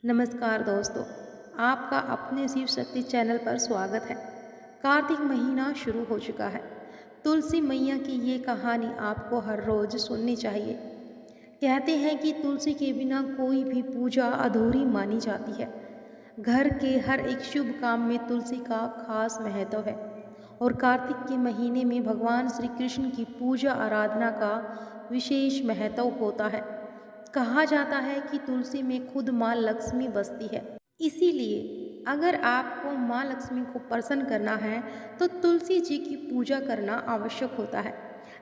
नमस्कार दोस्तों, आपका अपने शिव शक्ति चैनल पर स्वागत है। कार्तिक महीना शुरू हो चुका है। तुलसी मैया की ये कहानी आपको हर रोज सुननी चाहिए। कहते हैं कि तुलसी के बिना कोई भी पूजा अधूरी मानी जाती है। घर के हर एक शुभ काम में तुलसी का खास महत्व है और कार्तिक के महीने में भगवान श्री कृष्ण की पूजा आराधना का विशेष महत्व होता है। कहा जाता है कि तुलसी में खुद माँ लक्ष्मी बसती है। इसीलिए अगर आपको माँ लक्ष्मी को प्रसन्न करना है तो तुलसी जी की पूजा करना आवश्यक होता है।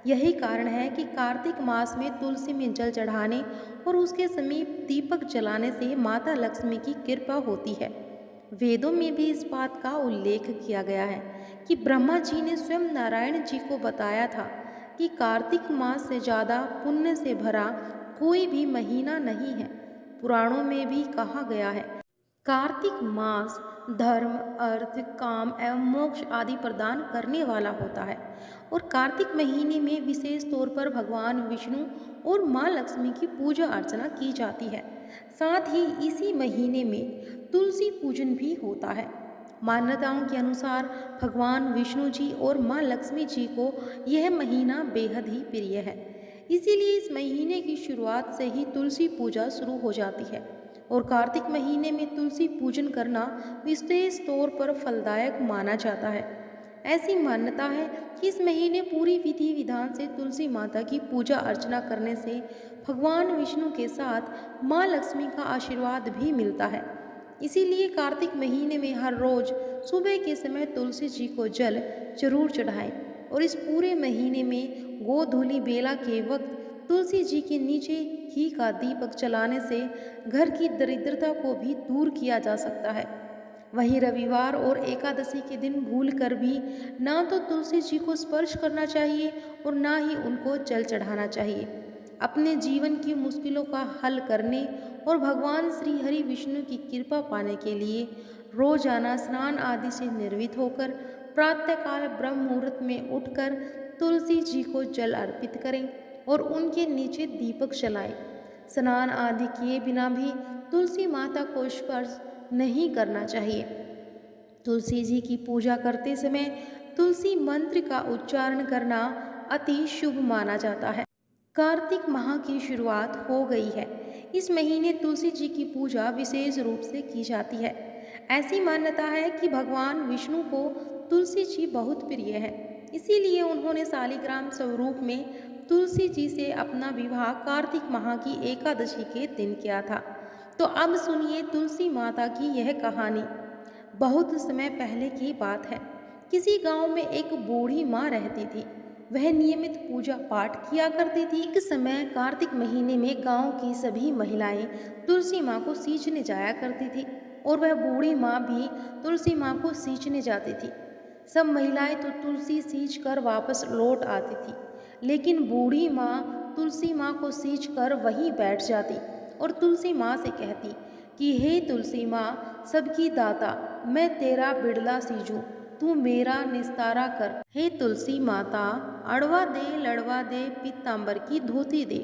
यही कारण है कि कार्तिक मास में तुलसी में जल चढ़ाने और उसके समीप दीपक जलाने से माता लक्ष्मी की कृपा होती है। वेदों में भी इस बात का उल्लेख किया गया है कि ब्रह्मा जी ने स्वयं नारायण जी को बताया था कि कार्तिक मास से ज़्यादा पुण्य से भरा कोई भी महीना नहीं है। पुराणों में भी कहा गया है, कार्तिक मास धर्म, अर्थ, काम एवं मोक्ष आदि प्रदान करने वाला होता है और कार्तिक महीने में विशेष तौर पर भगवान विष्णु और माँ लक्ष्मी की पूजा अर्चना की जाती है। साथ ही इसी महीने में तुलसी पूजन भी होता है। मान्यताओं के अनुसार भगवान विष्णु जी और माँ लक्ष्मी जी को यह महीना बेहद ही प्रिय है। इसीलिए इस महीने की शुरुआत से ही तुलसी पूजा शुरू हो जाती है और कार्तिक महीने में तुलसी पूजन करना विशेष तौर पर फलदायक माना जाता है। ऐसी मान्यता है कि इस महीने पूरी विधि विधान से तुलसी माता की पूजा अर्चना करने से भगवान विष्णु के साथ माँ लक्ष्मी का आशीर्वाद भी मिलता है। इसीलिए कार्तिक महीने में हर रोज सुबह के समय तुलसी जी को जल जरूर चढ़ाएं और इस पूरे महीने में गोधूली बेला के वक्त तुलसी जी के नीचे घी का दीपक जलाने से घर की दरिद्रता को भी दूर किया जा सकता है। वहीं रविवार और एकादशी के दिन भूल कर भी ना तो तुलसी जी को स्पर्श करना चाहिए और ना ही उनको जल चढ़ाना चाहिए। अपने जीवन की मुश्किलों का हल करने और भगवान श्री हरि विष्णु की कृपा पाने के लिए रोजाना स्नान आदि से निर्वित होकर प्रातःकाल ब्रह्म मुहूर्त में उठकर तुलसी जी को जल अर्पित करें और उनके नीचे दीपक जलाएं। स्नान आदि किए बिना भी तुलसी माता को स्पर्श नहीं करना चाहिए। तुलसी जी की पूजा करते समय तुलसी मंत्र का उच्चारण करना अति शुभ माना जाता है। कार्तिक माह की शुरुआत हो गई है। इस महीने तुलसी जी की पूजा विशेष रूप से की जाती है। ऐसी मान्यता है कि भगवान विष्णु को तुलसी जी बहुत प्रिय है। इसीलिए उन्होंने शालिग्राम स्वरूप में तुलसी जी से अपना विवाह कार्तिक माह की एकादशी के दिन किया था। तो अब सुनिए तुलसी माता की यह कहानी। बहुत समय पहले की बात है। किसी गांव में एक बूढ़ी माँ रहती थी। वह नियमित पूजा पाठ किया करती थी। एक समय कार्तिक महीने में गांव की सभी महिलाएं तुलसी माँ को सींचने जाया करती थी और वह बूढ़ी माँ भी तुलसी माँ को सींचने जाती थी। सब महिलाएं तो तुलसी सींच कर वापस लौट आती थी, लेकिन बूढ़ी माँ तुलसी माँ को सींच कर वहीं बैठ जाती और तुलसी माँ से कहती कि हे तुलसी माँ, सबकी दाता, मैं तेरा बिड़ला सींचूं, तू मेरा निस्तारा कर। हे तुलसी माता, अड़वा दे, लड़वा दे, पीतांबर की धोती दे,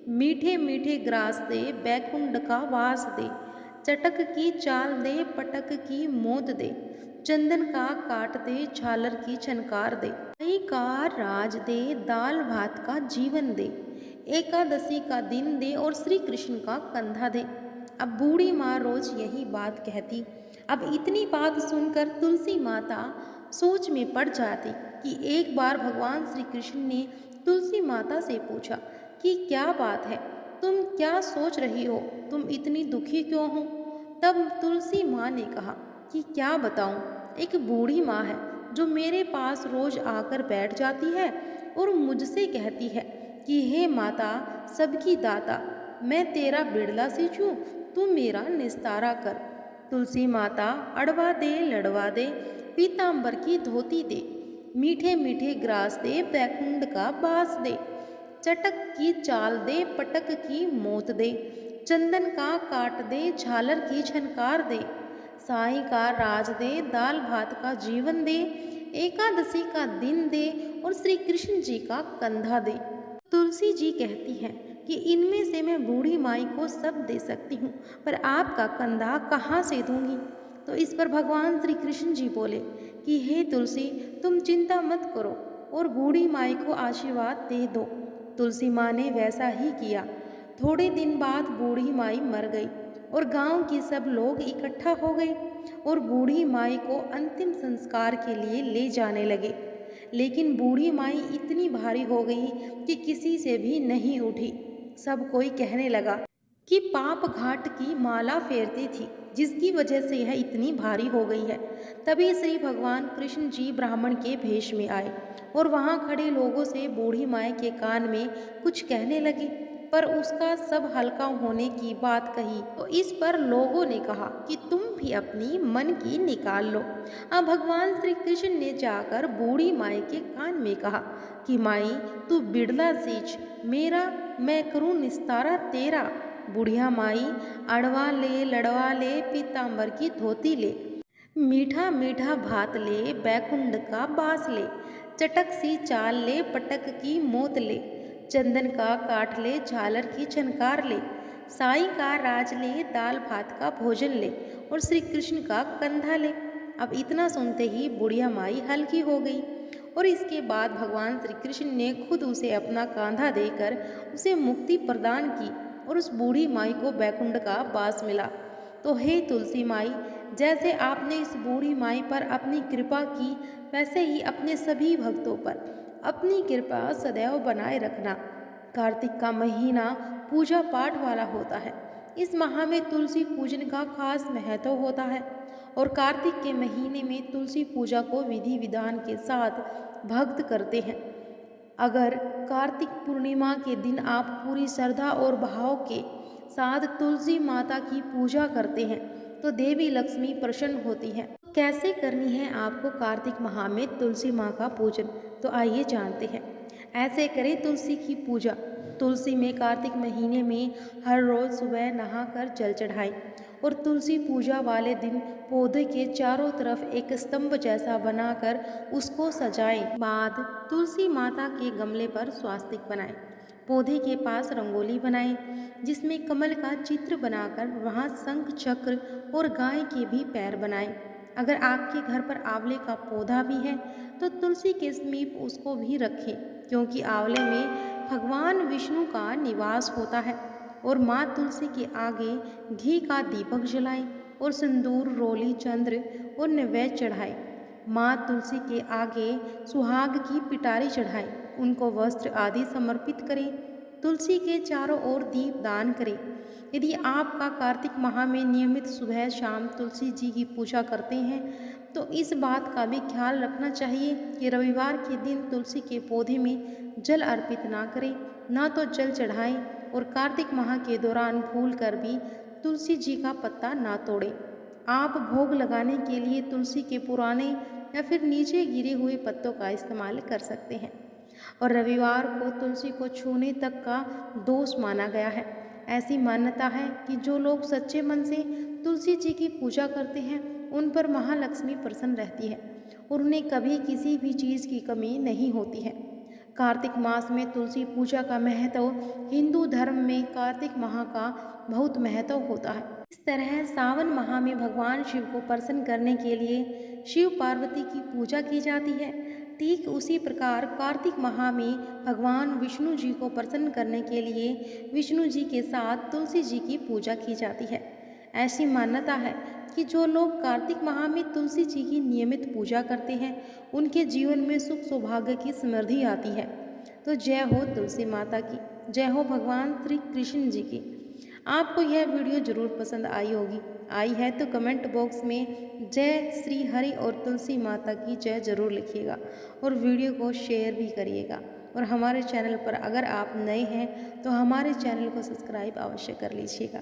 मीठे मीठे ग्रास दे, बैकुंठ का वास दे, चटक की चाल दे, पटक की मोद दे, चंदन का काट दे, झालर की छनकार दे, दही का राज दे, दाल भात का जीवन दे, एकादशी का दिन दे और श्री कृष्ण का कंधा दे। अब बूढ़ी माँ रोज यही बात कहती। अब इतनी बात सुनकर तुलसी माता सोच में पड़ जाती कि एक बार भगवान श्री कृष्ण ने तुलसी माता से पूछा कि क्या बात है, तुम क्या सोच रही हो, तुम इतनी दुखी क्यों हो। तब तुलसी माँ ने कहा कि क्या बताऊं, एक बूढ़ी माँ है जो मेरे पास रोज आकर बैठ जाती है और मुझसे कहती है कि हे माता, सबकी दाता, मैं तेरा बिड़ला सींचूं, तू मेरा निस्तारा कर। तुलसी माता अड़वा दे, लड़वा दे, पीतांबर की धोती दे, मीठे मीठे ग्रास दे, बैकुंठ का बास दे, चटक की चाल दे, पटक की मोत दे, चंदन का काट दे, झालर की झनकार दे, साई का राज दे, दाल भात का जीवन दे, एकादशी का दिन दे और श्री कृष्ण जी का कंधा दे। तुलसी जी कहती हैं कि इनमें से मैं बूढ़ी माई को सब दे सकती हूँ, पर आपका कंधा कहाँ से दूंगी। तो इस पर भगवान श्री कृष्ण जी बोले कि हे तुलसी, तुम चिंता मत करो और बूढ़ी माई को आशीर्वाद दे दो। तुलसी माँ ने वैसा ही किया। थोड़े दिन बाद बूढ़ी माई मर गई और गांव के सब लोग इकट्ठा हो गए और बूढ़ी माई को अंतिम संस्कार के लिए ले जाने लगे। लेकिन बूढ़ी माई इतनी भारी हो गई कि किसी से भी नहीं उठी। सब कोई कहने लगा कि पाप घाट की माला फेरती थी, जिसकी वजह से यह इतनी भारी हो गई है। तभी श्री भगवान कृष्ण जी ब्राह्मण के भेष में आए और वहां खड़े लोगों से बूढ़ी माई के कान में कुछ कहने लगे, पर उसका सब हल्का होने की बात कही तो इस पर लोगों ने कहा कि तुम भी अपनी मन की निकाल लो। अब भगवान श्री कृष्ण ने जाकर बूढ़ी माई के कान में कहा कि माई, तू बिड़ला सींच मेरा, मैं करूं निस्तारा तेरा। बुढ़िया माई, अड़वा ले लड़वा ले, पीताम्बर की धोती ले, मीठा मीठा भात ले, बैकुंठ का बास ले, चटक सी चाल ले, पटक की मोत ले, चंदन का काठ ले, झालर की झनकार ले, साईं का राज ले, दाल भात का भोजन ले और श्री कृष्ण का कंधा ले। अब इतना सुनते ही बुढ़िया माई हल्की हो गई और इसके बाद भगवान श्री कृष्ण ने खुद उसे अपना कांधा देकर उसे मुक्ति प्रदान की और उस बूढ़ी माई को बैकुंठ का वास मिला। तो हे तुलसी माई, जैसे आपने इस बूढ़ी माई पर अपनी कृपा की, वैसे ही अपने सभी भक्तों पर अपनी कृपा सदैव बनाए रखना। कार्तिक का महीना पूजा पाठ वाला होता है। इस माह में तुलसी पूजन का खास महत्व होता है और कार्तिक के महीने में तुलसी पूजा को विधि विधान के साथ भक्त करते हैं। अगर कार्तिक पूर्णिमा के दिन आप पूरी श्रद्धा और भाव के साथ तुलसी माता की पूजा करते हैं तो देवी लक्ष्मी प्रसन्न होती है। कैसे करनी है आपको कार्तिक माह में तुलसी माँ का पूजन, तो आइए जानते हैं। ऐसे करें तुलसी की पूजा। तुलसी में कार्तिक महीने में हर रोज सुबह नहाकर जल चढ़ाएं और तुलसी पूजा वाले दिन पौधे के चारों तरफ एक स्तंभ जैसा बनाकर उसको सजाएं। बाद तुलसी माता के गमले पर स्वास्तिक बनाएं। पौधे के पास रंगोली बनाएं जिसमें कमल का चित्र बनाकर वहां शंख चक्र और गाय के भी पैर बनाएं। अगर आपके घर पर आंवले का पौधा भी है तो तुलसी के समीप उसको भी रखें, क्योंकि आंवले में भगवान विष्णु का निवास होता है। और माँ तुलसी के आगे घी का दीपक जलाएं और सिंदूर, रोली, चंद्र और नैवेद्य चढ़ाएं। माँ तुलसी के आगे सुहाग की पिटारी चढ़ाएं, उनको वस्त्र आदि समर्पित करें। तुलसी के चारों ओर दीप दान करें। यदि आपका कार्तिक माह में नियमित सुबह शाम तुलसी जी की पूजा करते हैं तो इस बात का भी ख्याल रखना चाहिए कि रविवार के दिन तुलसी के पौधे में जल अर्पित ना करें, ना तो जल चढ़ाएं और कार्तिक माह के दौरान भूल कर भी तुलसी जी का पत्ता ना तोड़ें। आप भोग लगाने के लिए तुलसी के पुराने या फिर नीचे गिरे हुए पत्तों का इस्तेमाल कर सकते हैं। और रविवार को तुलसी को छूने तक का दोष माना गया है। ऐसी मान्यता है कि जो लोग सच्चे मन से तुलसी जी की पूजा करते हैं उन पर महालक्ष्मी प्रसन्न रहती है और उन्हें कभी किसी भी चीज़ की कमी नहीं होती है। कार्तिक मास में तुलसी पूजा का महत्व हिंदू धर्म में कार्तिक माह का बहुत महत्व होता है। इस तरह सावन माह में भगवान शिव को प्रसन्न करने के लिए शिव पार्वती की पूजा की जाती है। ठीक उसी प्रकार कार्तिक माह में भगवान विष्णु जी को प्रसन्न करने के लिए विष्णु जी के साथ तुलसी जी की पूजा की जाती है। ऐसी मान्यता है कि जो लोग कार्तिक माह में तुलसी जी की नियमित पूजा करते हैं उनके जीवन में सुख सौभाग्य की समृद्धि आती है। तो जय हो तुलसी माता की, जय हो भगवान श्री कृष्ण जी की। आपको यह वीडियो जरूर पसंद आई होगी। आई है तो कमेंट बॉक्स में जय श्री हरि और तुलसी माता की जय जरूर लिखिएगा और वीडियो को शेयर भी करिएगा। और हमारे चैनल पर अगर आप नए हैं तो हमारे चैनल को सब्सक्राइब अवश्य कर लीजिएगा।